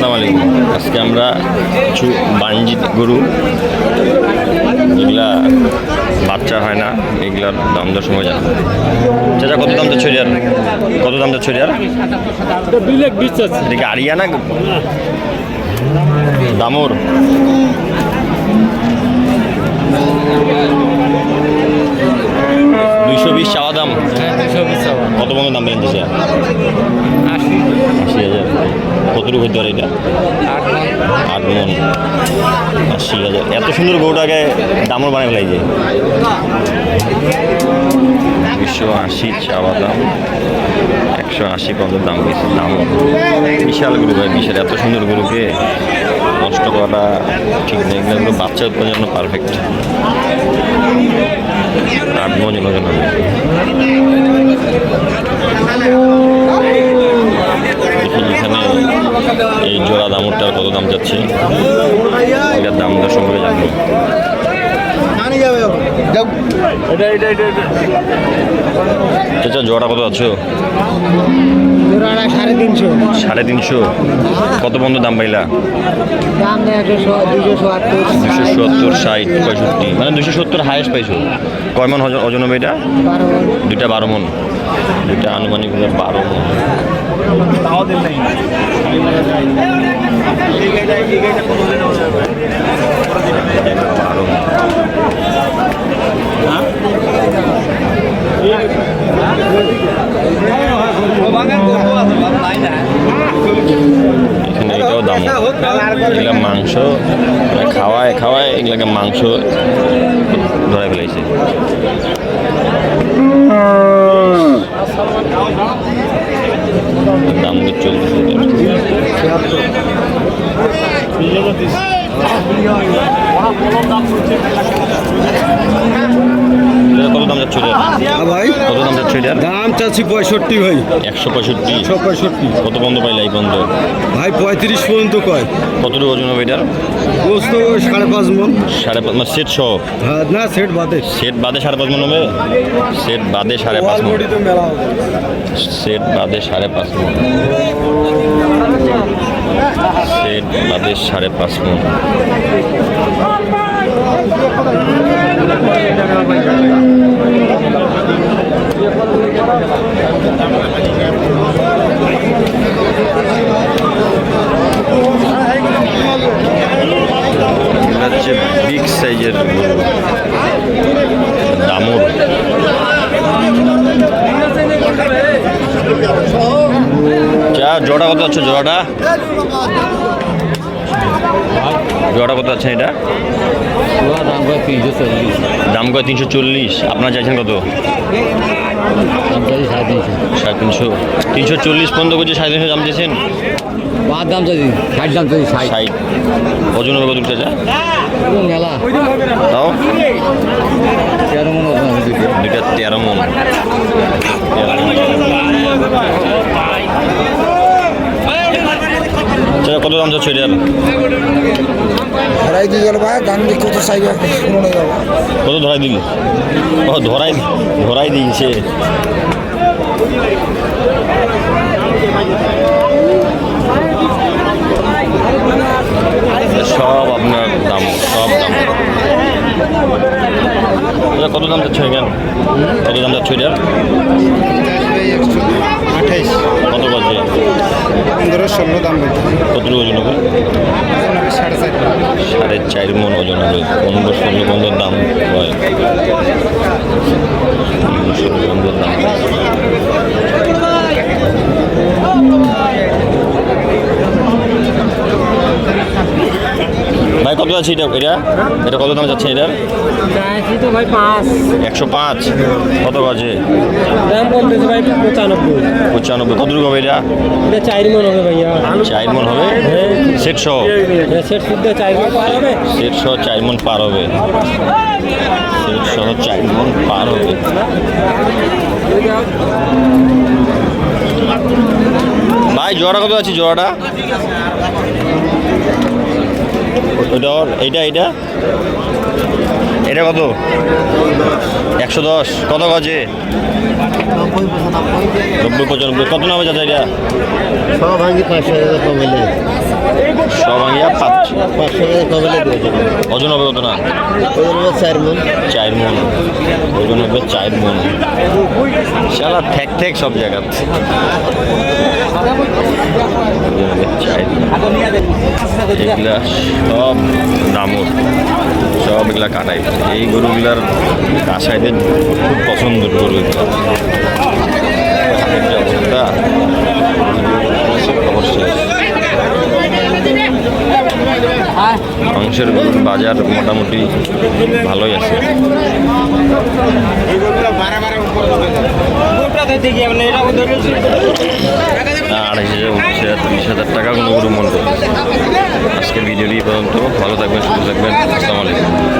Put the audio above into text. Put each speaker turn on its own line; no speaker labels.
আসসালামু আলাইকুম। আজকে আমরা কিছু বাণিজ্যিক গরু, এগুলা বাচ্চা হয় না, এগুলার দাম দর সময় জানবো। চাচা কত দাম যাচ্ছে এটার? কত দাম যাচ্ছে এটার? এটা কি আরিয়া না দামর? $220 চাওয়া দাম। কত বন্ধ দাম বেড়ে 80,000। কতটুকু হইতে পারে এটা? 8 মন। 80,000। এত সুন্দর গরুটাকে দামও বানাই ফেলাই যায়। 280 চাওয়া দাম, 180 পর্যন্ত দাম পেয়েছে। দাম বিশাল গরু ভাই, বিশাল। এত সুন্দর গরুকে নষ্ট করাটা ঠিক নেই। এগুলো বাচ্চা উৎপাদনের জন্য পারফেক্ট। 8 মন ওজন হবে। এখানে এই জোড়া দামটার কত দাম যাচ্ছে, এটার দাম দর সম্পর্কে জানবো। চাচা জোড়া কত আছো? 350। কত বন্ধ দাম পাইলা? 270, 60, 65, মানে 270 হাইয়েস্ট পাইছো। কয় মন ওজন হবে এটা? দুইটা 12 মন। দুইটা আনুমানিক 12 মন। এখানে এটাও দাম। এগুলা মাংস খাওয়ায় খাওয়ায় এগুলাকে মাংস ধরে ফেলাইছে। দাম চলতেছে। কত দাম যাচ্ছে ভাই? কত দাম যাচ্ছে এটার?
দাম চাচ্ছি 65 ভাই।
165। কত বন্ধ পাইলা এই বন্ধ?
ভাই 35 পর্যন্ত কয়।
কতটুকু ওজন হবে এটার?
গোস্ত 5.5 মন।
5.5 মানে সেট সহ?
হ্যাঁ, না সেট বাদে।
সেট বাদে 5.5 মন হবে। সেট বাদে 5.5 মন। সেট বাদে 5.5 মন। সেট বাদে 5.5 মন। হচ্ছে বিগ সাইজের গরু, দামর। যা জোড়া কত আছে? জোড়াটা কত আছে এটা? দাম কয় 340। আপনারা চাইছেন কত? 350। 340 পর্যন্ত করছে। 350 দাম দিয়েছেন?
দাম চাই 60 দাম চাই
60। ওজন হবে কত চাচা?
মেলা
তাও
13 মন ওজন হবে।
দুইটা 13 মন। চাচা কত দাম যাচ্ছে এটার?
ধরাই দিয়ে গেল ভাই, দাম দিয়ে কত চাইবে শুনে যাবো।
কত ধরাই দিল? ও ধরাই দিয়েছে। সব আপনার দাম, সব দাম। কত দাম যাচ্ছে এখানে? কত দাম যাচ্ছে এটার?
28।
কত বাজে?
15-16 দাম বলতে।
কতটুকু ওজন হবে? 4.5 মন ওজন হবে। 15-16 বন্ধের দাম হয়। 15-16 বন্ধের দাম। ভাই কত আছে এটা? এটা কত দাম যাচ্ছে এটার?
ভাই
105। কত বাজে?
দাম বলতেছে ভাই
95। কতটুকু হবে এটা?
4 মন হবে ভাইয়া।
4 মন হবে সেট সহ?
সেট শুদ্ধ 4 মন পার হবে।
সেট সহ 4 মন পার হবে। সেট সহ 4 মন পার হবে। ভাই জোড়া কত আছে? জোড়াটা ওইটা এইটা এইটা এটা কত 110 কত গজে 90-95 কত নামে যাচ্ছে এটা
সব ভাঙি 500 কমেলে
সব ভাঙিয়া
500 কমেলে দিয়েছে
ওজন হবে কত না
ওদের 4 মন
4 মন ওজন হবে 4 মন শালা ঠেক ঠেক সব জায়গা এগুলা সব দামর সব এগুলা কাটাই এই গরুগুলার কাছাইদের খুব পছন্দের গরু এগুলো হাতের যে অবস্থা খবর শেষ মাংসের গরুর বাজার মোটামুটি ভালোই আছে না 2,500-3,000 টাকা কোনো গরু মন করে আজকের ভিডিওটি পর্যন্ত ভালো থাকবেন সুস্থ থাকবেন আসসালামু আলাইকুম